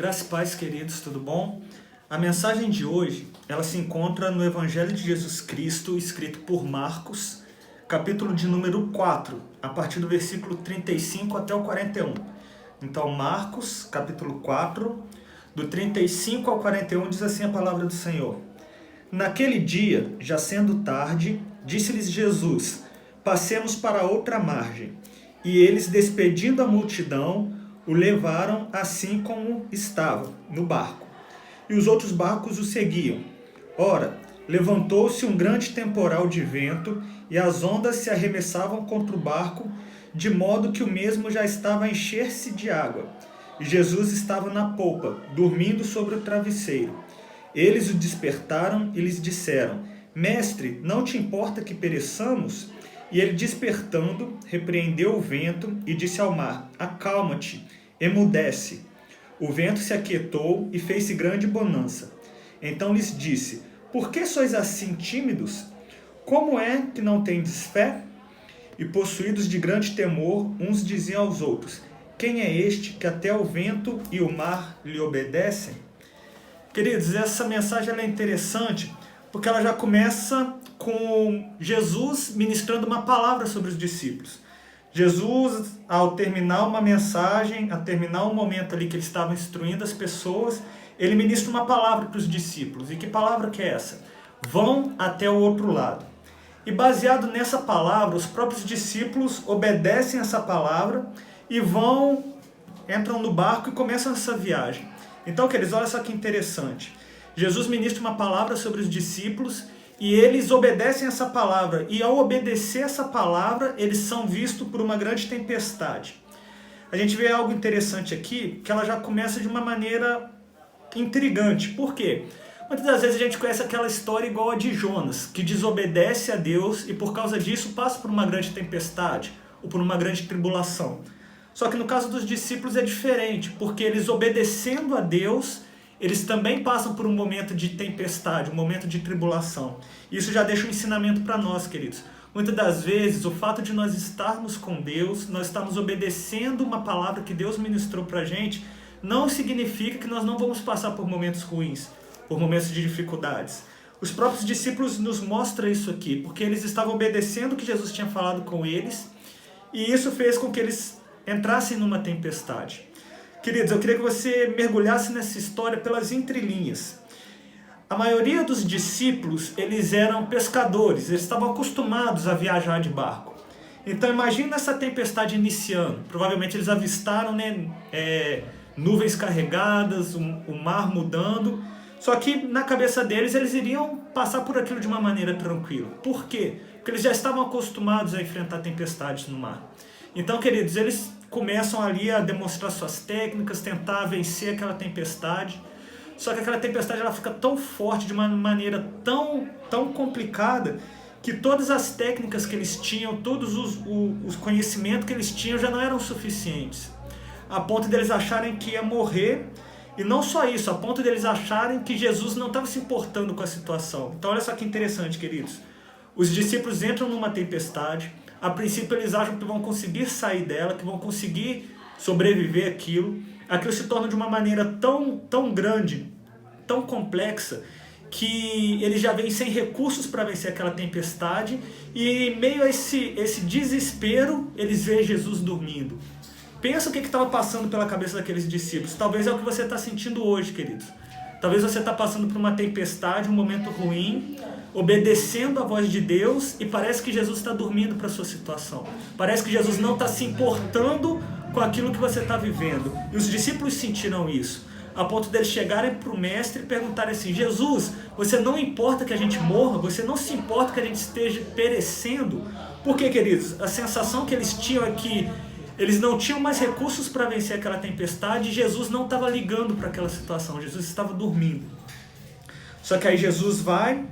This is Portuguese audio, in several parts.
Graças e paz, queridos, tudo bom? A mensagem de hoje, ela se encontra no Evangelho de Jesus Cristo, escrito por Marcos, capítulo de número 4, a partir do versículo 35 até o 41. Então, Marcos, capítulo 4, do 35 ao 41, diz assim a palavra do Senhor. Naquele dia, já sendo tarde, disse-lhes Jesus, passemos para outra margem. E eles, despedindo a multidão, o levaram assim como estava, no barco. E os outros barcos o seguiam. Ora, levantou-se um grande temporal de vento, e as ondas se arremessavam contra o barco, de modo que o mesmo já estava a encher-se de água. E Jesus estava na popa, dormindo sobre o travesseiro. Eles o despertaram e lhes disseram, Mestre, não te importa que pereçamos? E ele, despertando, repreendeu o vento e disse ao mar, Acalma-te, emudece. O vento se aquietou e fez-se grande bonança. Então lhes disse, Por que sois assim tímidos? Como é que não tendes fé? E possuídos de grande temor, uns diziam aos outros, Quem é este que até o vento e o mar lhe obedecem? Queridos, essa mensagem é interessante porque ela já começa com Jesus ministrando uma palavra sobre os discípulos. Jesus, ao terminar uma mensagem, ao terminar um momento ali que ele estava instruindo as pessoas, ele ministra uma palavra para os discípulos. E que palavra que é essa? Vão até o outro lado. E baseado nessa palavra, os próprios discípulos obedecem essa palavra e entram no barco e começam essa viagem. Então, queridos, olha só que interessante. Jesus ministra uma palavra sobre os discípulos e eles obedecem essa palavra. E ao obedecer essa palavra, eles são vistos por uma grande tempestade. A gente vê algo interessante aqui, que ela já começa de uma maneira intrigante. Por quê? Muitas das vezes a gente conhece aquela história igual a de Jonas, que desobedece a Deus e por causa disso passa por uma grande tempestade ou por uma grande tribulação. Só que no caso dos discípulos é diferente, porque eles obedecendo a Deus, eles também passam por um momento de tempestade, um momento de tribulação. Isso já deixa um ensinamento para nós, queridos. Muitas das vezes, o fato de nós estarmos com Deus, nós estamos obedecendo uma palavra que Deus ministrou para a gente, não significa que nós não vamos passar por momentos ruins, por momentos de dificuldades. Os próprios discípulos nos mostram isso aqui, porque eles estavam obedecendo o que Jesus tinha falado com eles, e isso fez com que eles entrassem numa tempestade. Queridos, eu queria que você mergulhasse nessa história pelas entrelinhas. A maioria dos discípulos, eles eram pescadores, eles estavam acostumados a viajar de barco. Então imagina essa tempestade iniciando. Provavelmente eles avistaram nuvens carregadas, o mar mudando. Só que na cabeça deles, eles iriam passar por aquilo de uma maneira tranquila. Por quê? Porque eles já estavam acostumados a enfrentar tempestades no mar. Então, queridos, eles começam ali a demonstrar suas técnicas, tentar vencer aquela tempestade. Só que aquela tempestade ela fica tão forte, de uma maneira tão complicada, que todas as técnicas que eles tinham, todos os conhecimentos que eles tinham já não eram suficientes. A ponto deles acharem que ia morrer. E não só isso, a ponto deles acharem que Jesus não estava se importando com a situação. Então olha só que interessante, queridos. Os discípulos entram numa tempestade. A princípio eles acham que vão conseguir sair dela, que vão conseguir sobreviver àquilo. Aquilo se torna de uma maneira tão grande, tão complexa, que eles já vêm sem recursos para vencer aquela tempestade. E em meio a esse desespero, eles veem Jesus dormindo. Pensa o que estava passando pela cabeça daqueles discípulos. Talvez é o que você está sentindo hoje, queridos. Talvez você está passando por uma tempestade, um momento ruim, obedecendo a voz de Deus e parece que Jesus está dormindo para a sua situação. Parece que Jesus não está se importando com aquilo que você está vivendo. E os discípulos sentiram isso, a ponto deles chegarem para o mestre e perguntarem assim, Jesus, você não importa que a gente morra? Você não se importa que a gente esteja perecendo? Por quê, queridos? A sensação que eles tinham é que eles não tinham mais recursos para vencer aquela tempestade e Jesus não estava ligando para aquela situação. Jesus estava dormindo. Só que aí Jesus vai,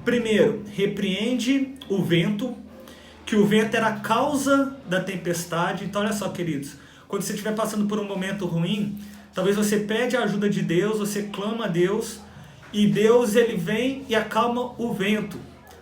primeiro, repreende o vento, que o vento era a causa da tempestade. Então olha só, queridos, quando você estiver passando por um momento ruim, talvez você pede a ajuda de Deus, você clama a Deus, e Deus ele vem e acalma o vento.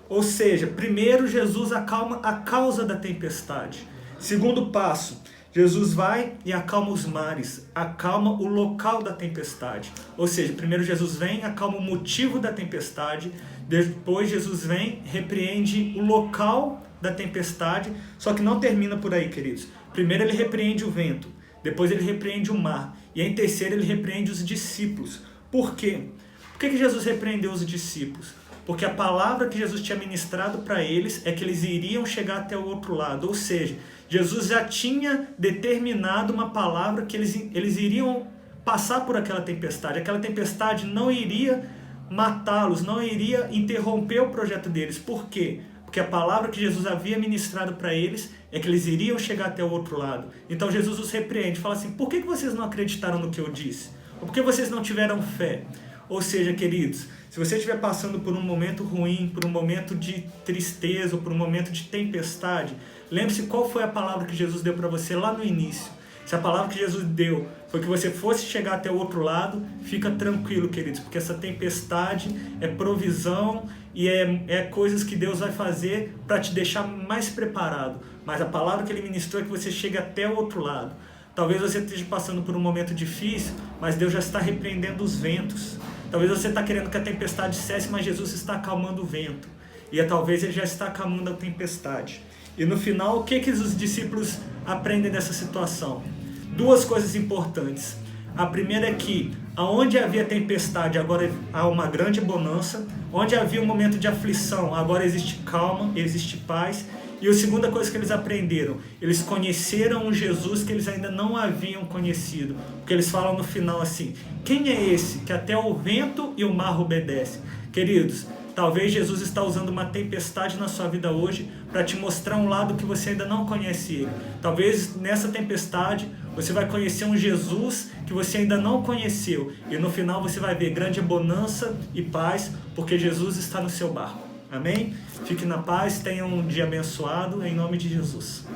Ou seja, primeiro Jesus acalma a causa da tempestade. Segundo passo, Jesus vai e acalma os mares, acalma o local da tempestade. Ou seja, primeiro Jesus vem, acalma o motivo da tempestade, depois Jesus vem, repreende o local da tempestade, só que não termina por aí, queridos. Primeiro ele repreende o vento, depois ele repreende o mar, e em terceiro ele repreende os discípulos. Por quê? Por que Jesus repreendeu os discípulos? Porque a palavra que Jesus tinha ministrado para eles é que eles iriam chegar até o outro lado. Ou seja, Jesus já tinha determinado uma palavra que eles iriam passar por aquela tempestade. Aquela tempestade não iria matá-los, não iria interromper o projeto deles. Por quê? Porque a palavra que Jesus havia ministrado para eles é que eles iriam chegar até o outro lado. Então Jesus os repreende, fala assim, por que vocês não acreditaram no que eu disse? Ou por que vocês não tiveram fé? Ou seja, queridos, se você estiver passando por um momento ruim, por um momento de tristeza, ou por um momento de tempestade, lembre-se qual foi a palavra que Jesus deu para você lá no início. Se a palavra que Jesus deu foi que você fosse chegar até o outro lado, fica tranquilo, queridos, porque essa tempestade é provisão e é coisas que Deus vai fazer para te deixar mais preparado. Mas a palavra que Ele ministrou é que você chegue até o outro lado. Talvez você esteja passando por um momento difícil, mas Deus já está repreendendo os ventos. Talvez você está querendo que a tempestade cesse, mas Jesus está acalmando o vento. E talvez Ele já está acalmando a tempestade. E no final, o que os discípulos aprendem dessa situação? Duas coisas importantes. A primeira é que, onde havia tempestade, agora há uma grande bonança. Onde havia um momento de aflição, agora existe calma, existe paz. E a segunda coisa que eles aprenderam, eles conheceram um Jesus que eles ainda não haviam conhecido. Porque eles falam no final assim, quem é esse que até o vento e o mar obedecem? Queridos, talvez Jesus está usando uma tempestade na sua vida hoje para te mostrar um lado que você ainda não conhece Ele. Talvez nessa tempestade você vai conhecer um Jesus que você ainda não conheceu. E no final você vai ver grande bonança e paz, porque Jesus está no seu barco. Amém? Fique na paz, tenha um dia abençoado, em nome de Jesus.